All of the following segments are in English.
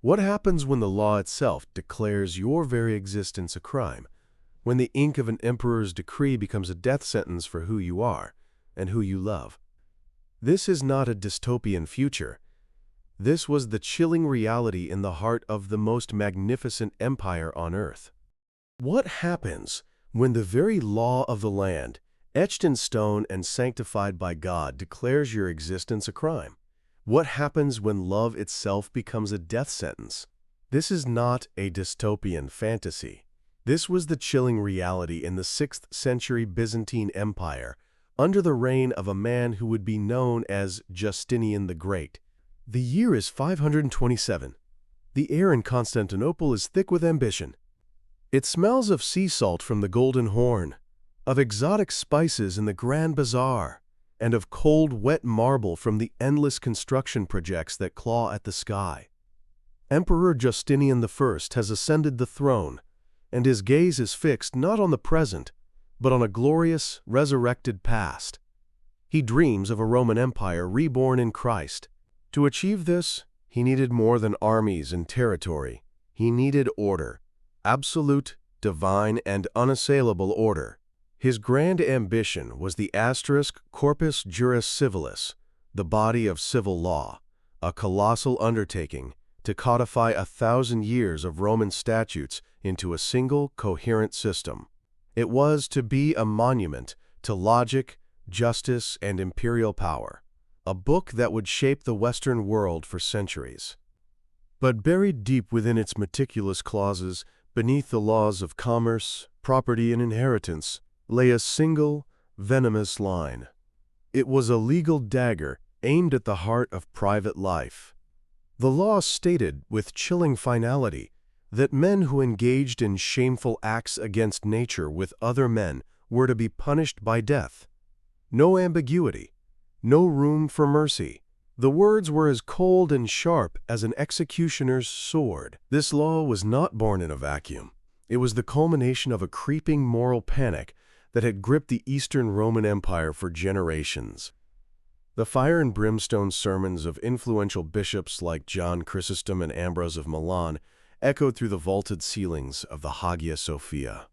What happens when the law itself declares your very existence a crime? When the ink of an emperor's decree becomes a death sentence for who you are and who you love? This is not a dystopian future. This was the chilling reality in the heart of the most magnificent empire on earth. What happens when the very law of the land, etched in stone and sanctified by God, declares your existence a crime? What happens when love itself becomes a death sentence? This is not a dystopian fantasy. This was the chilling reality in the 6th century Byzantine Empire, under the reign of a man who would be known as Justinian the Great. The year is 527. The air in Constantinople is thick with ambition. It smells of sea salt from the Golden Horn, of exotic spices in the Grand Bazaar, and of cold, wet marble from the endless construction projects that claw at the sky. Emperor Justinian I has ascended the throne, and his gaze is fixed not on the present, but on a glorious, resurrected past. He dreams of a Roman Empire reborn in Christ. To achieve this, he needed more than armies and territory. He needed order, absolute, divine, and unassailable order. His grand ambition was the corpus juris civilis, the body of civil law, a colossal undertaking to codify 1,000 years of Roman statutes into a single, coherent system. It was to be a monument to logic, justice, and imperial power, a book that would shape the Western world for centuries. But buried deep within its meticulous clauses, beneath the laws of commerce, property, and inheritance, lay a single, venomous line. It was a legal dagger aimed at the heart of private life. The law stated with chilling finality that men who engaged in shameful acts against nature with other men were to be punished by death. No ambiguity, no room for mercy. The words were as cold and sharp as an executioner's sword. This law was not born in a vacuum. It was the culmination of a creeping moral panic that had gripped the Eastern Roman Empire for generations. The fire and brimstone sermons of influential bishops like John Chrysostom and Ambrose of Milan echoed through the vaulted ceilings of the Hagia Sophia.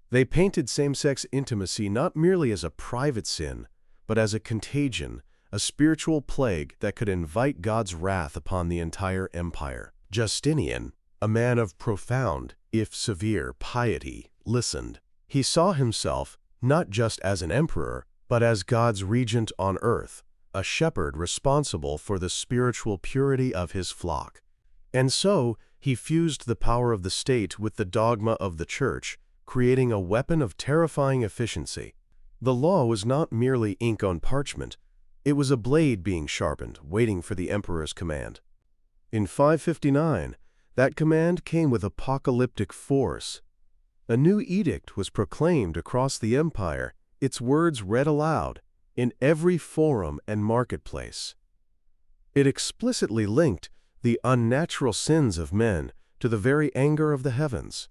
They painted same-sex intimacy not merely as a private sin, but as a contagion, a spiritual plague that could invite God's wrath upon the entire empire. Justinian, a man of profound, if severe, piety, listened. He saw himself not just as an emperor, but as God's regent on earth, a shepherd responsible for the spiritual purity of his flock. And so, he fused the power of the state with the dogma of the church, creating a weapon of terrifying efficiency. The law was not merely ink on parchment. It was a blade being sharpened, waiting for the emperor's command. In 559, that command came with apocalyptic force. A new edict was proclaimed across the empire, its words read aloud, in every forum and marketplace. It explicitly linked the unnatural sins of men to the very anger of the heavens.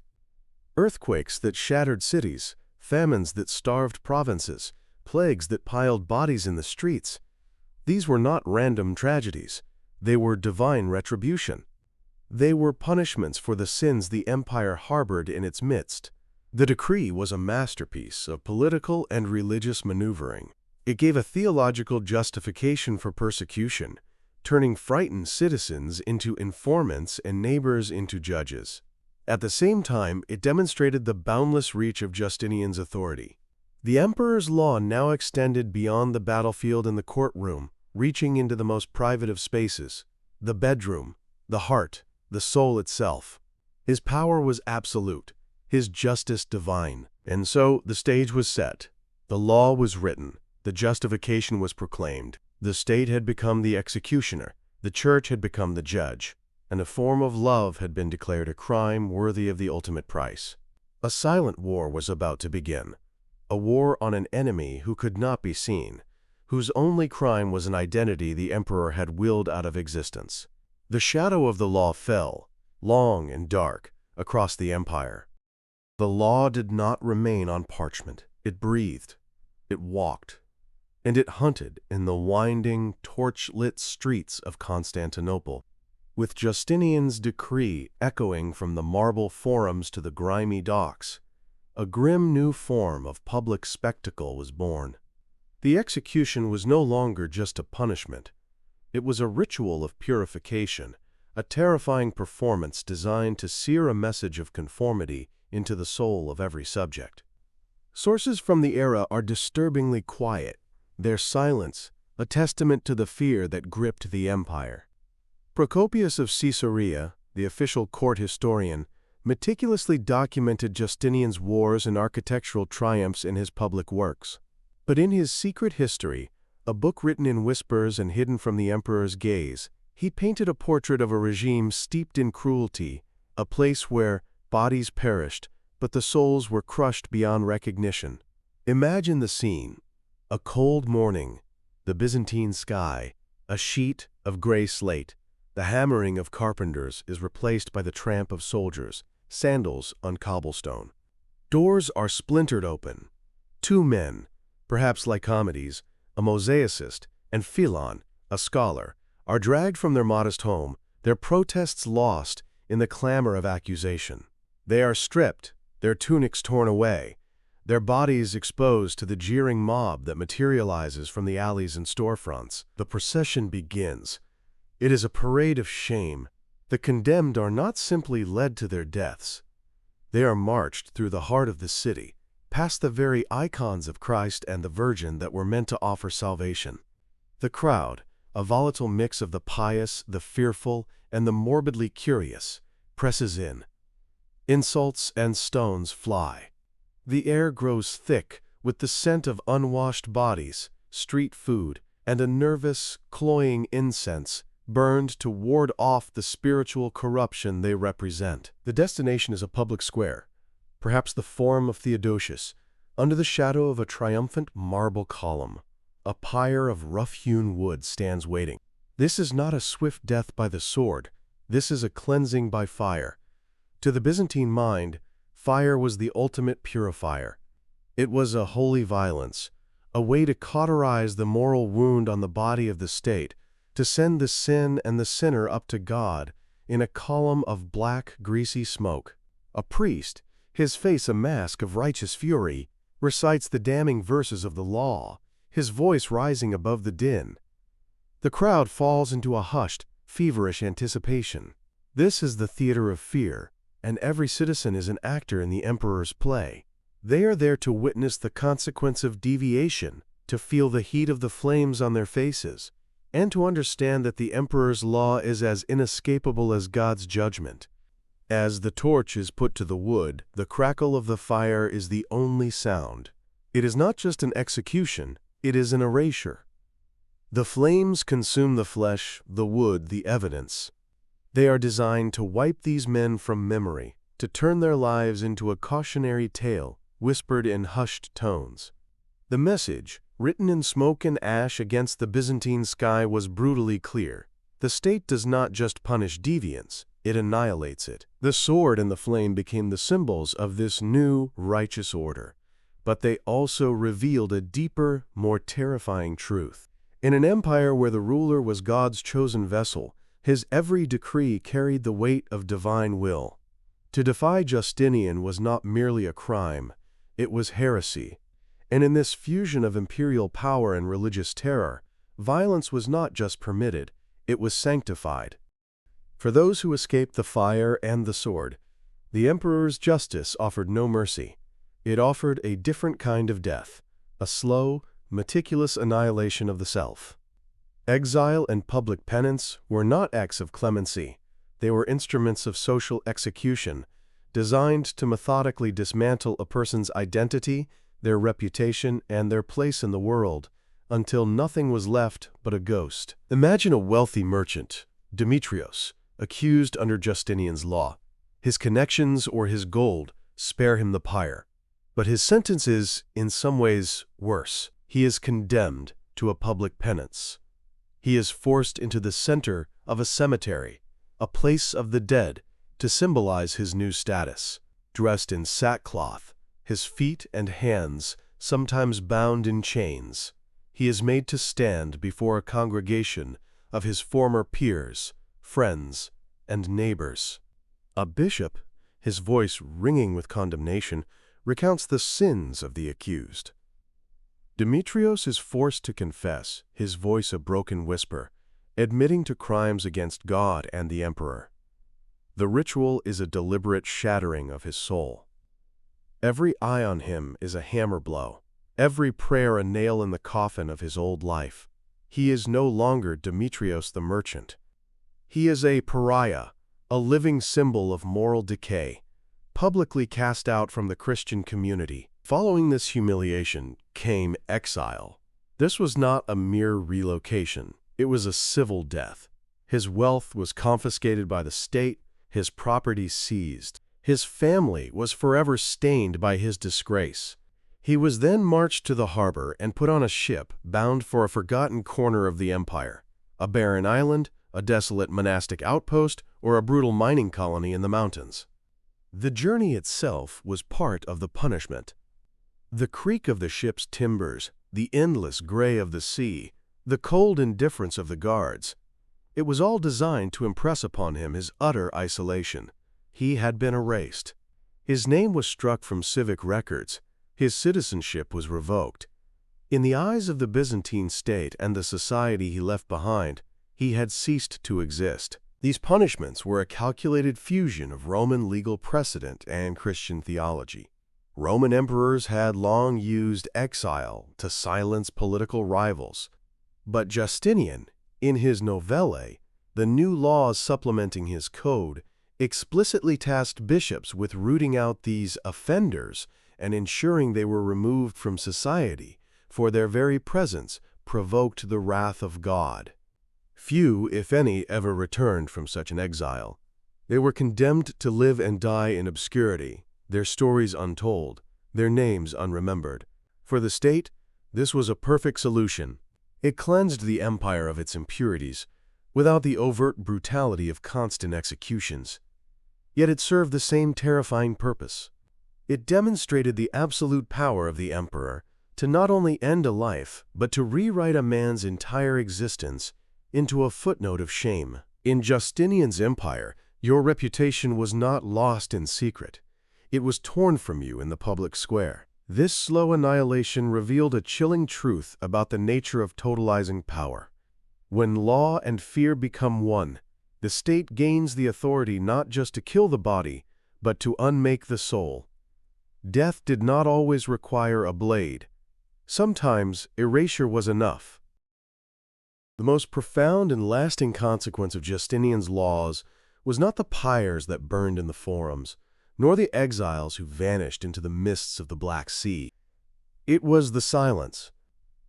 Earthquakes that shattered cities, famines that starved provinces, plagues that piled bodies in the streets. These were not random tragedies. They were divine retribution. They were punishments for the sins the empire harbored in its midst. The decree was a masterpiece of political and religious maneuvering. It gave a theological justification for persecution, turning frightened citizens into informants and neighbors into judges. At the same time, it demonstrated the boundless reach of Justinian's authority. The emperor's law now extended beyond the battlefield and the courtroom, reaching into the most private of spaces, the bedroom, the heart, the soul itself. His power was absolute, his justice divine. And so the stage was set. The law was written. The justification was proclaimed. The state had become the executioner. The church had become the judge. And a form of love had been declared a crime worthy of the ultimate price. A silent war was about to begin. A war on an enemy who could not be seen, whose only crime was an identity the emperor had willed out of existence. The shadow of the law fell, long and dark, across the empire. The law did not remain on parchment. It breathed, it walked, and it hunted in the winding, torch-lit streets of Constantinople. With Justinian's decree echoing from the marble forums to the grimy docks, a grim new form of public spectacle was born. The execution was no longer just a punishment. It was a ritual of purification, a terrifying performance designed to sear a message of conformity into the soul of every subject. Sources from the era are disturbingly quiet, their silence a testament to the fear that gripped the empire. Procopius of Caesarea, the official court historian, meticulously documented Justinian's wars and architectural triumphs in his public works. But in his secret history, a book written in whispers and hidden from the emperor's gaze, he painted a portrait of a regime steeped in cruelty, a place where bodies perished, but the souls were crushed beyond recognition. Imagine the scene. A cold morning, the Byzantine sky, a sheet of gray slate. The hammering of carpenters is replaced by the tramp of soldiers, sandals on cobblestone. Doors are splintered open. Two men, perhaps Lycomedes, a mosaicist, and Philon, a scholar, are dragged from their modest home, their protests lost in the clamor of accusation. They are stripped, their tunics torn away, their bodies exposed to the jeering mob that materializes from the alleys and storefronts. The procession begins. It is a parade of shame. The condemned are not simply led to their deaths. They are marched through the heart of the city, past the very icons of Christ and the Virgin that were meant to offer salvation. The crowd, a volatile mix of the pious, the fearful, and the morbidly curious, presses in. Insults and stones fly. The air grows thick with the scent of unwashed bodies, street food, and a nervous, cloying incense burned to ward off the spiritual corruption they represent. The destination is a public square, perhaps the Forum of Theodosius, under the shadow of a triumphant marble column. A pyre of rough-hewn wood stands waiting. This is not a swift death by the sword. This is a cleansing by fire. To the Byzantine mind, fire was the ultimate purifier. It was a holy violence, a way to cauterize the moral wound on the body of the state, to send the sin and the sinner up to God in a column of black, greasy smoke. A priest, his face a mask of righteous fury, recites the damning verses of the law, his voice rising above the din. The crowd falls into a hushed, feverish anticipation. This is the theater of fear, and every citizen is an actor in the emperor's play. They are there to witness the consequence of deviation, to feel the heat of the flames on their faces, and to understand that the emperor's law is as inescapable as God's judgment. As the torch is put to the wood, the crackle of the fire is the only sound. It is not just an execution, it is an erasure. The flames consume the flesh, the wood, the evidence. They are designed to wipe these men from memory, to turn their lives into a cautionary tale, whispered in hushed tones. The message, written in smoke and ash against the Byzantine sky, was brutally clear. The state does not just punish deviance, it annihilates it. The sword and the flame became the symbols of this new, righteous order. But they also revealed a deeper, more terrifying truth. In an empire where the ruler was God's chosen vessel, his every decree carried the weight of divine will. To defy Justinian was not merely a crime, it was heresy. And in this fusion of imperial power and religious terror, violence was not just permitted, it was sanctified. For those who escaped the fire and the sword, the emperor's justice offered no mercy. It offered a different kind of death, a slow, meticulous annihilation of the self. Exile and public penance were not acts of clemency. They were instruments of social execution, designed to methodically dismantle a person's identity, their reputation, and their place in the world, until nothing was left but a ghost. Imagine a wealthy merchant, Demetrios, accused under Justinian's law. His connections or his gold spare him the pyre. But his sentence is, in some ways, worse. He is condemned to a public penance. He is forced into the center of a cemetery, a place of the dead, to symbolize his new status. Dressed in sackcloth, his feet and hands sometimes bound in chains, he is made to stand before a congregation of his former peers, friends, and neighbors. A bishop, his voice ringing with condemnation, recounts the sins of the accused. Demetrios is forced to confess, his voice a broken whisper, admitting to crimes against God and the emperor. The ritual is a deliberate shattering of his soul. Every eye on him is a hammer blow, every prayer a nail in the coffin of his old life. He is no longer Demetrios the merchant. He is a pariah, a living symbol of moral decay, publicly cast out from the Christian community. Following this humiliation came exile. This was not a mere relocation. It was a civil death. His wealth was confiscated by the state, his property seized. His family was forever stained by his disgrace. He was then marched to the harbor and put on a ship bound for a forgotten corner of the empire, a barren island, a desolate monastic outpost, or a brutal mining colony in the mountains. The journey itself was part of the punishment. The creak of the ship's timbers, the endless gray of the sea, the cold indifference of the guards, it was all designed to impress upon him his utter isolation. He had been erased. His name was struck from civic records. His citizenship was revoked. In the eyes of the Byzantine state and the society he left behind, he had ceased to exist. These punishments were a calculated fusion of Roman legal precedent and Christian theology. Roman emperors had long used exile to silence political rivals. But Justinian, in his Novellae, the new laws supplementing his code, explicitly tasked bishops with rooting out these offenders and ensuring they were removed from society, for their very presence provoked the wrath of God. Few, if any, ever returned from such an exile. They were condemned to live and die in obscurity, their stories untold, their names unremembered. For the state, this was a perfect solution. It cleansed the empire of its impurities, without the overt brutality of constant executions. Yet it served the same terrifying purpose. It demonstrated the absolute power of the emperor to not only end a life, but to rewrite a man's entire existence into a footnote of shame. In Justinian's empire, your reputation was not lost in secret. It was torn from you in the public square. This slow annihilation revealed a chilling truth about the nature of totalizing power. When law and fear become one, the state gains the authority not just to kill the body, but to unmake the soul. Death did not always require a blade. Sometimes erasure was enough. The most profound and lasting consequence of Justinian's laws was not the pyres that burned in the forums, nor the exiles who vanished into the mists of the Black Sea. It was the silence,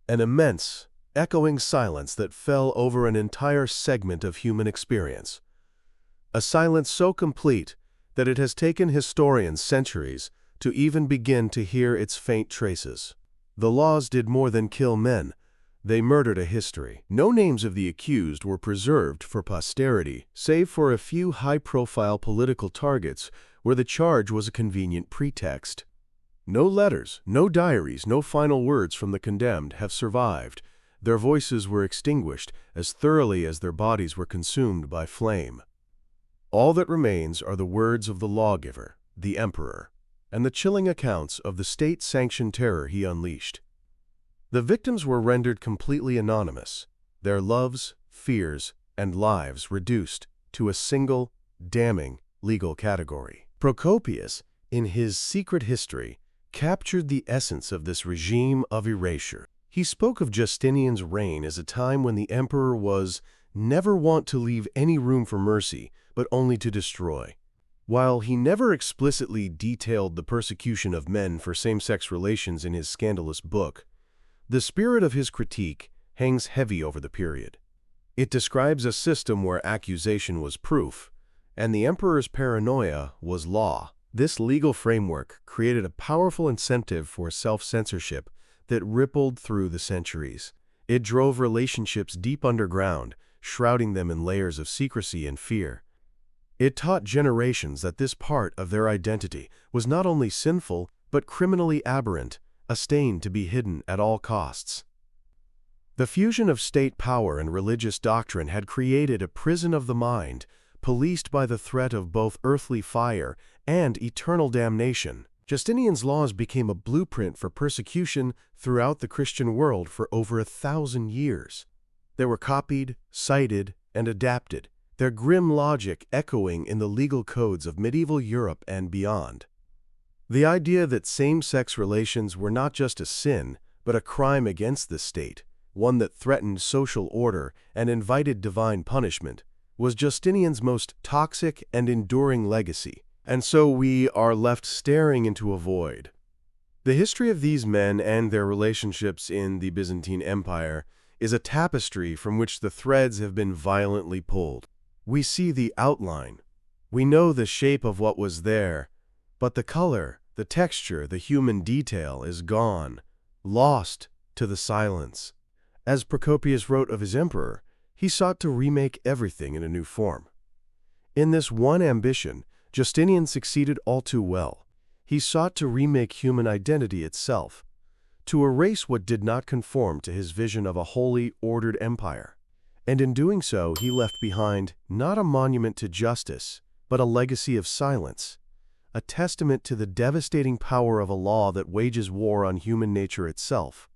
an immense, echoing silence that fell over an entire segment of human experience. A silence so complete that it has taken historians centuries to even begin to hear its faint traces. The laws did more than kill men. They murdered a history. No names of the accused were preserved for posterity, save for a few high-profile political targets where the charge was a convenient pretext. No letters, no diaries, no final words from the condemned have survived. Their voices were extinguished as thoroughly as their bodies were consumed by flame. All that remains are the words of the lawgiver, the emperor, and the chilling accounts of the state-sanctioned terror he unleashed. The victims were rendered completely anonymous, their loves, fears, and lives reduced to a single, damning legal category. Procopius, in his Secret History, captured the essence of this regime of erasure. He spoke of Justinian's reign as a time when the emperor was never wont to leave any room for mercy, but only to destroy. While he never explicitly detailed the persecution of men for same-sex relations in his scandalous book, the spirit of his critique hangs heavy over the period. It describes a system where accusation was proof, and the emperor's paranoia was law. This legal framework created a powerful incentive for self-censorship that rippled through the centuries. It drove relationships deep underground, shrouding them in layers of secrecy and fear. It taught generations that this part of their identity was not only sinful, but criminally aberrant, a stain to be hidden at all costs. The fusion of state power and religious doctrine had created a prison of the mind, policed by the threat of both earthly fire and eternal damnation. Justinian's laws became a blueprint for persecution throughout the Christian world for over 1,000 years. They were copied, cited, and adapted, their grim logic echoing in the legal codes of medieval Europe and beyond. The idea that same-sex relations were not just a sin, but a crime against the state, one that threatened social order and invited divine punishment, was Justinian's most toxic and enduring legacy. And so we are left staring into a void. The history of these men and their relationships in the Byzantine Empire is a tapestry from which the threads have been violently pulled. We see the outline. We know the shape of what was there, but the color, the texture, the human detail is gone, lost to the silence. As Procopius wrote of his emperor, he sought to remake everything in a new form. In this one ambition, Justinian succeeded all too well. He sought to remake human identity itself, to erase what did not conform to his vision of a wholly ordered empire. And in doing so, he left behind not a monument to justice, but a legacy of silence, a testament to the devastating power of a law that wages war on human nature itself.